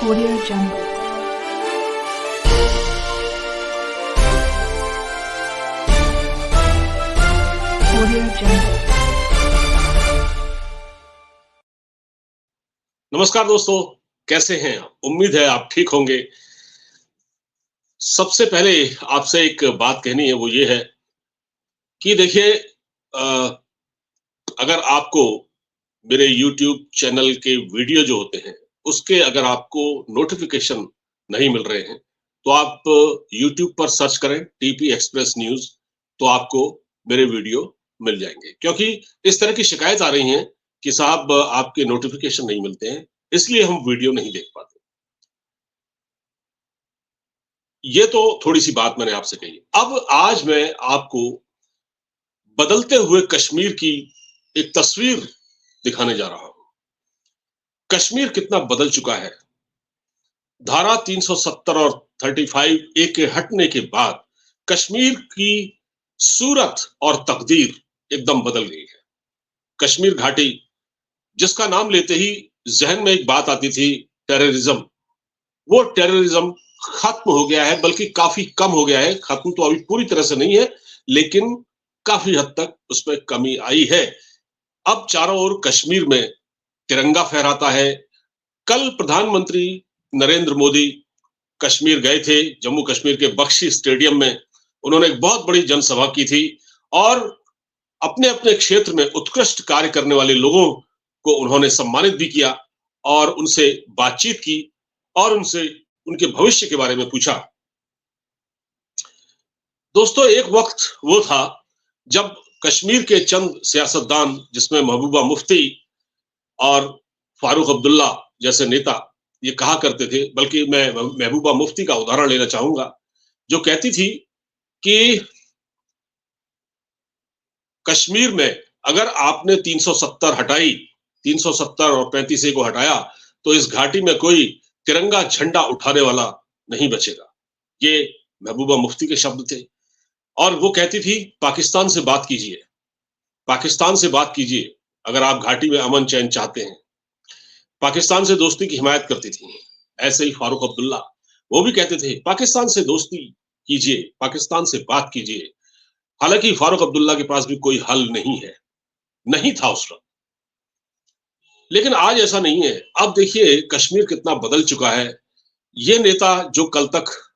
Audio Jungle. Audio Jungle. नमस्कार दोस्तों, कैसे हैं आप? उम्मीद है आप ठीक होंगे। सबसे पहले आपसे एक बात कहनी है, वो ये है कि देखिए अ, अगर आपको मेरे यूट्यूब चैनल के वीडियो जो होते हैं, उसके अगर आपको नोटिफ़िकेशन नहीं मिल रहे हैं, तो आप यूट्यूब पर सर्च करें टीपी एक्सप्रेस न्यूज़, तो आपको मेरे वीडियो मिल जाएँगे। क्योंकि इस तरह की शिकायत आ रही हैं कि साहब आपके नोटिफ़िकेशन नहीं मिलते हैं, इसलिए हम वीडियो नहीं देख पाते। ये तो थोड़ी-सी बात मैंने आपसे कही। अब आज मैं आपको बदलते हुए कश्मीर की एक तस्वीर दिखाने जा रहा हूँ। कश्मीर कितना बदल चुका है। धारा 370 और 35 ए के हटने के बाद कश्मीर की सूरत और तकदीर एकदम बदल गई है। कश्मीर घाटी जिसका नाम लेते ही ज़हन में एक बात आती थी, टेररिज़्म। वो टेररिज़्म खत्म हो गया है, बल्कि काफ़ी कम हो गया है। खत्म तो अभी पूरी तरह से नहीं है, लेकिन काफ़ी हद तक उसमें कमी आई है। अब चारों ओर कश्मीर में तिरंगा फहराता है। कल प्रधानमंत्री नरेंद्र मोदी कश्मीर गए थे, जम्मू कश्मीर के बख्शी स्टेडियम में। उन्होंने एक बहुत बड़ी जनसभा की थी और अपने-अपने क्षेत्र में उत्कृष्ट कार्य करने वाले लोगों को उन्होंने सम्मानित भी किया और उनसे बातचीत की और उनसे उनके भविष्य के बारे में पूछा। दोस्तों, एक वक्त वो था जब कश्मीर के चंद सियासतदान, जिसमें महबूबा मुफ्ती और फारूक अब्दुल्ला जैसे नेता, ये कहा करते थे, बल्कि मैं महबूबा मुफ्ती का उदाहरण लेना चाहूंगा, जो कहती थी कि कश्मीर में अगर आपने 370 हटाई, 370 और 35 ए को हटाया, तो इस घाटी में कोई तिरंगा झंडा उठाने वाला नहीं बचेगा। ये महबूबा मुफ्ती के शब्द थे। और वो कहती थी, पाकिस्तान से बात कीजिए, पाकिस्तान से बात कीजिए, अगर आप घाटी में अमन चैन चाहते हैं। पाकिस्तान से दोस्ती की हिमायत करती थी। ऐसे ही फारूक अब्दुल्ला, वो भी कहते थे, पाकिस्तान से दोस्ती कीजिए, पाकिस्तान से बात कीजिए। हालांकि फारूक अब्दुल्ला के पास भी कोई हल नहीं है, नहीं था उस वक्त। लेकिन आज ऐसा नहीं है। अब देखिए कश्मीर कितना बदल चुका है। ये नेता जो कल तक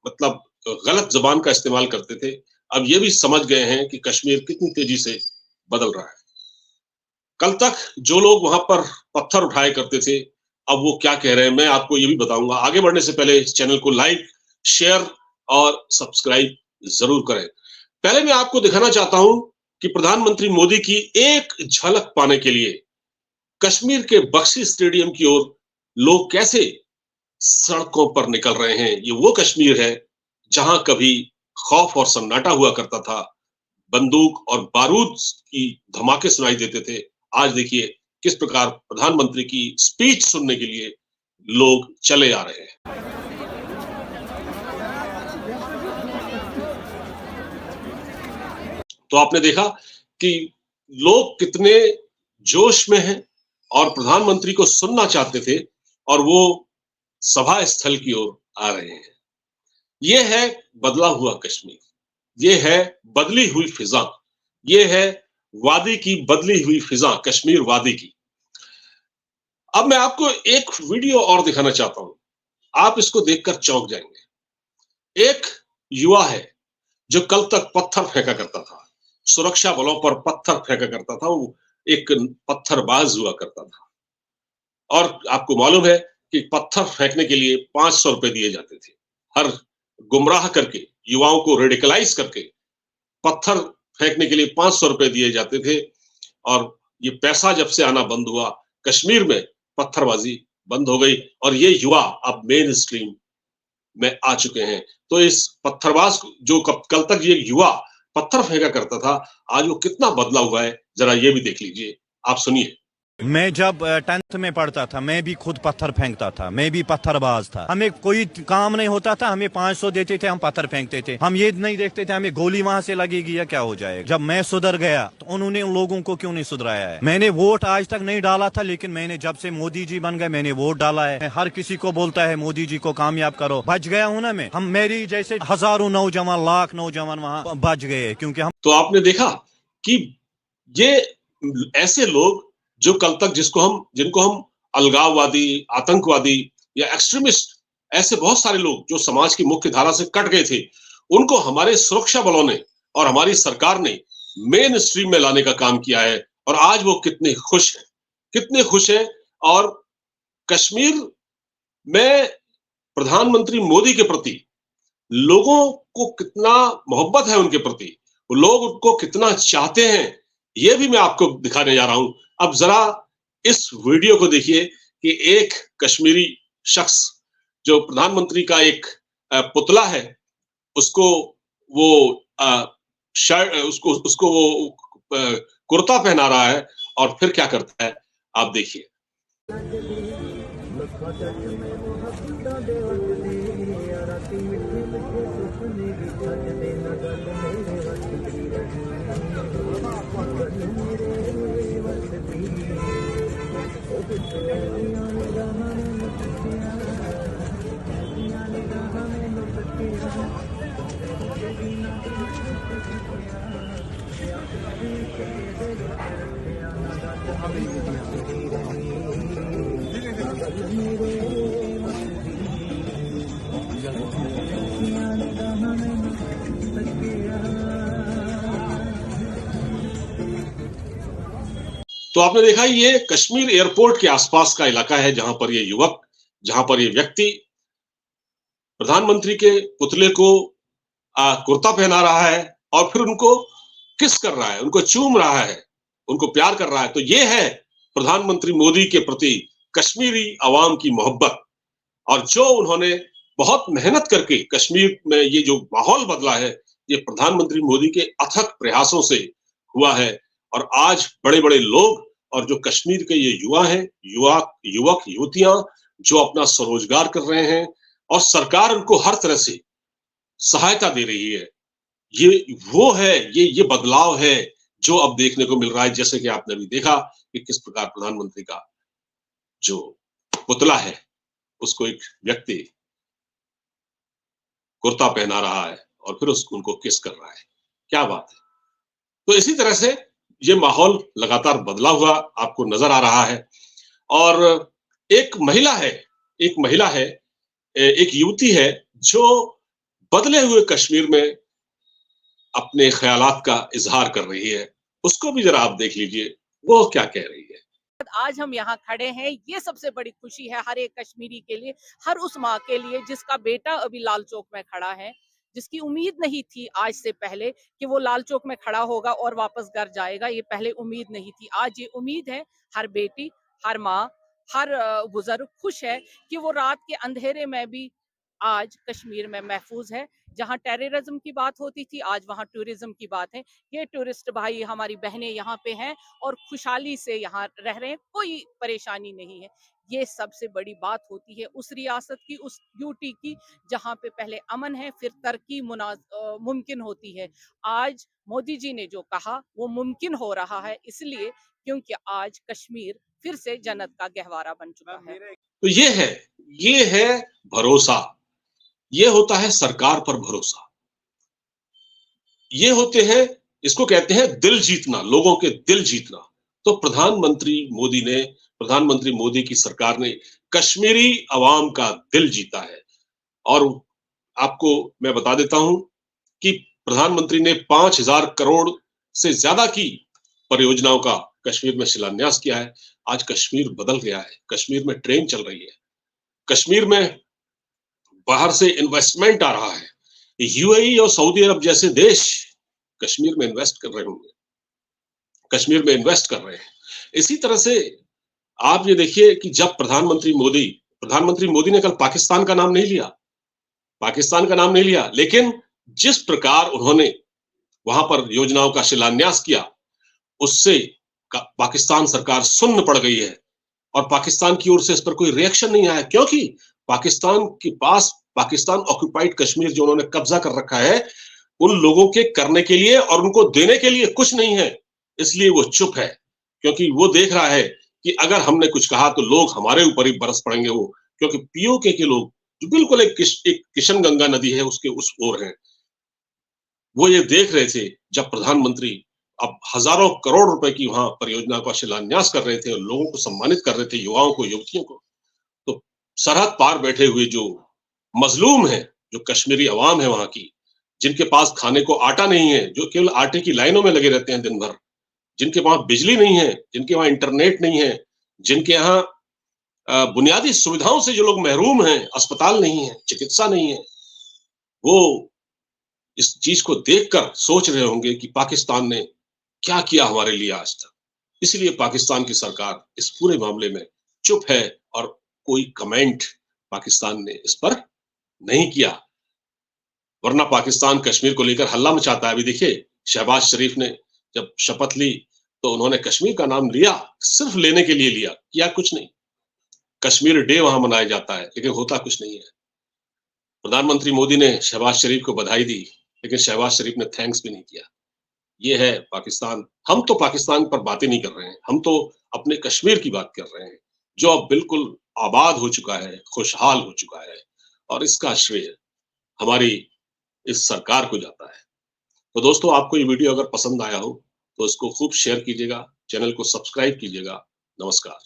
मतलब गलत जबान का इस्तेमाल करते थे, अब ये भी समझ गए हैं कि कश्मीर कितनी तेजी से बदल रहा है। कल तक जो लोग वहां पर पत्थर उठाए करते थे, अब वो क्या कह रहे हैं, मैं आपको ये भी बताऊंगा। आगे बढ़ने से पहले इस चैनल को लाइक, शेयर और सब्सक्राइब जरूर करें। पहले मैं आपको दिखाना चाहता हूं कि प्रधानमंत्री मोदी की एक झलक पाने के लिए कश्मीर के बख्शी स्टेडियम की ओर लोग कैसे सड़कों पर निकल रहे हैं। ये वो कश्मीर है जहां कभी खौफ और सन्नाटा हुआ करता था, बंदूक और बारूद की धमाके सुनाई देते थे। आज देखिए किस प्रकार प्रधानमंत्री की स्पीच सुनने के लिए लोग चले आ रहे हैं। तो आपने देखा कि लोग कितने जोश में हैं और प्रधानमंत्री को सुनना चाहते थे और वो सभा स्थल की ओर आ रहे हैं। ये है बदला हुआ कश्मीर, ये है बदली हुई फिजा, ये है वादी की बदली हुई फिजा, कश्मीर वादी की। अब मैं आपको एक वीडियो और दिखाना चाहता हूं, आप इसको देखकर चौंक जाएंगे। एक युवा है जो कल तक पत्थर फेंका करता था, सुरक्षा बलों पर पत्थर फेंका करता था, वो एक पत्थरबाज हुआ करता था। और आपको मालूम है कि पत्थर फेंकने के लिए 500 रुपए दिए जाते थे। हर गुमराह करके, युवाओं को रेडिकलाइज करके पत्थर फेंकने के लिए 500 रुपए दिए जाते थे। और ये पैसा जब से आना बंद हुआ, कश्मीर में पत्थरबाजी बंद हो गई और ये युवा अब मेन स्ट्रीम में आ चुके हैं। तो इस पत्थरबाज जो कल तक ये युवा पत्थर फेंका करता था, आज वो कितना बदला हुआ है, जरा ये भी देख लीजिए। आप सुनिए। मैं जब 10th में पढ़ता था मैं भी खुद पत्थर फेंकता था, मैं भी पत्थरबाज था। हमें कोई काम नहीं होता था, हमें 500 देते थे, हम पत्थर फेंकते थे। हम ये नहीं देखते थे हमें गोली वहां से लगेगी या क्या हो जाएगा। जब मैं सुधर गया तो उन्होंने उन लोगों को क्यों नहीं सुधराया है। मैंने वोट आज तक नहीं डाला था, लेकिन मैंने जब से मोदी जी बन गए मैंने वोट डाला है। हर किसी को बोलता है मोदी जी को कामयाब करो। बच गया हूँ ना मैं। हम मेरी जैसे हजारों नौजवान, लाख नौजवान वहाँ बच गए, क्योंकि हम। तो आपने देखा कि ये ऐसे लोग जो कल तक जिनको हम अलगाववादी, आतंकवादी या एक्सट्रीमिस्ट, ऐसे बहुत सारे लोग जो समाज की मुख्य धारा से कट गए थे, उनको हमारे सुरक्षा बलों ने और हमारी सरकार ने मेन स्ट्रीम में लाने का काम किया है। और आज वो कितने खुश हैं। और कश्मीर में प्रधानमंत्री मोदी के प्रति लोगों को कितना मोहब्बत है, उनके प्रति लोग उनको कितना चाहते हैं, ये भी मैं आपको दिखाने जा रहा हूं। अब जरा इस वीडियो को देखिए कि एक कश्मीरी शख्स जो प्रधानमंत्री का एक पुतला है, उसको वो शर्ट उसको उसको वो कुर्ता पहना रहा है और फिर क्या करता है आप देखिए। तो आपने देखा ये कश्मीर एयरपोर्ट के आसपास का इलाका है, जहां पर ये व्यक्ति प्रधानमंत्री के पुतले को कुर्ता पहना रहा है और फिर उनको किस कर रहा है, उनको चूम रहा है, उनको प्यार कर रहा है। तो ये है प्रधानमंत्री मोदी के प्रति कश्मीरी अवाम की मोहब्बत। और जो उन्होंने बहुत मेहनत करके कश्मीर में ये जो माहौल बदला है, ये प्रधानमंत्री मोदी के अथक प्रयासों से हुआ है। और आज बड़े-बड़े लोग और जो कश्मीर के ये युवा हैं, युवक युवतियां जो अपना स्वरोजगार कर रहे हैं और सरकार उनको हर तरह से सहायता दे रही है, ये वो है, ये बदलाव है जो अब देखने को मिल रहा है। जैसे कि आपने अभी देखा कि किस प्रकार प्रधानमंत्री का जो पुतला है उसको एक व्यक्ति कुर्ता पहना रहा है और फिर उनको किस कर रहा है। क्या बात है। तो इसी तरह से ये माहौल लगातार बदला हुआ आपको नजर आ रहा है। और एक महिला है, एक युवती है जो बदले हुए कश्मीर में अपने ख्यालात का इजहार कर रही है। उसको भी जरा आप देख लीजिए वो क्या कह रही है। आज हम यहाँ खड़े हैं, ये सबसे बड़ी खुशी है हर एक कश्मीरी के लिए, हर उस माँ के लिए जिसका बेटा अभी लाल चौक में खड़ा है, जिसकी उम्मीद नहीं थी आज से पहले कि वो लाल चौक में खड़ा होगा और वापस घर जाएगा। ये पहले उम्मीद नहीं थी, आज ये उम्मीद है। हर बेटी, हर माँ, हर बुजुर्ग खुश है कि वो रात के अंधेरे में भी आज कश्मीर में महफूज है। जहां टेररिज्म की बात होती थी, आज वहां टूरिज्म की बात है। ये टूरिस्ट भाई, हमारी बहनें यहाँ पे हैं और खुशहाली से यहाँ रह रहे हैं, कोई परेशानी नहीं है। ये सबसे बड़ी बात होती है उस रियासत की, उस यूटी की, जहाँ पे पहले अमन है, फिर तरक्की मुमकिन होती है। आज मोदी जी ने जो कहा वो मुमकिन हो रहा है, इसलिए क्योंकि आज कश्मीर फिर से जन्नत का गहवारा बन चुका है। तो ये है भरोसा, ये होता है सरकार पर भरोसा, ये होते हैं, इसको कहते हैं दिल जीतना, लोगों के दिल जीतना। तो प्रधानमंत्री मोदी की सरकार ने कश्मीरी अवाम का दिल जीता है। और आपको मैं बता देता हूं कि प्रधानमंत्री ने 5,000 करोड़ से ज्यादा की परियोजनाओं का कश्मीर में शिलान्यास किया है। आज कश्मीर बदल गया है, कश्मीर में ट्रेन चल रही है, कश्मीर में बाहर से इन्वेस्टमेंट आ रहा है। यूएई और सऊदी अरब जैसे देश कश्मीर में इन्वेस्ट कर रहे होंगे, कश्मीर में इन्वेस्ट कर रहे हैं। इसी तरह से आप ये देखिए कि जब प्रधानमंत्री मोदी ने कल पाकिस्तान का नाम नहीं लिया, लेकिन जिस प्रकार उन्होंने वहां पर योजनाओं का शिलान्यास किया, उससे पाकिस्तान सरकार सुन्न पड़ गई है और पाकिस्तान की ओर से इस पर कोई रिएक्शन नहीं आया, क्योंकि पाकिस्तान के पास पाकिस्तान ऑक्युपाइड कश्मीर जो उन्होंने कब्जा कर रखा है, उन लोगों के करने के लिए और उनको देने के लिए कुछ नहीं है। इसलिए वो चुप है, क्योंकि वो देख रहा है कि अगर हमने कुछ कहा तो लोग हमारे ऊपर ही बरस पड़ेंगे वो, क्योंकि पीओके के लोग जो बिल्कुल एक किशन गंगा नदी है उसके उस ओर हैं, वो ये देख रहे थे जब प्रधानमंत्री अब हजारों करोड़ रुपए की वहां परियोजना का शिलान्यास कर रहे थे और लोगों को सम्मानित कर रहे थे, युवाओं को, युवतियों को। तो सरहद पार बैठे हुए जो मजलूम है, जो कश्मीरी अवाम है वहां की, जिनके पास खाने को आटा नहीं है, जो केवल आटे की लाइनों में लगे रहते हैं दिन भर, जिनके वहां बिजली नहीं है, जिनके वहां इंटरनेट नहीं है, जिनके यहाँ बुनियादी सुविधाओं से जो लोग महरूम हैं, अस्पताल नहीं है, चिकित्सा नहीं है, वो इस चीज को देखकर सोच रहे होंगे कि पाकिस्तान ने क्या किया हमारे लिए आज तक। इसलिए पाकिस्तान की सरकार इस पूरे मामले में चुप है और कोई कमेंट पाकिस्तान ने इस पर नहीं किया। वरना पाकिस्तान कश्मीर को लेकर हल्ला मचाता है। अभी देखिए, शहबाज शरीफ ने जब शपथ ली तो उन्होंने कश्मीर का नाम लिया, सिर्फ लेने के लिए लिया, किया कुछ नहीं। कश्मीर डे वहां मनाया जाता है, लेकिन होता कुछ नहीं है। प्रधानमंत्री मोदी ने शहबाज शरीफ को बधाई दी, लेकिन शहबाज शरीफ ने थैंक्स भी नहीं किया। ये है पाकिस्तान। हम तो पाकिस्तान पर बातें नहीं कर रहे हैं, हम तो अपने कश्मीर की बात कर रहे हैं, जो अब बिल्कुल आबाद हो चुका है, खुशहाल हो चुका है, और इसका श्रेय हमारी इस सरकार को जाता है। तो दोस्तों, आपको ये वीडियो अगर पसंद आया हो तो इसको खूब शेयर कीजिएगा, चैनल को सब्सक्राइब कीजिएगा। नमस्कार।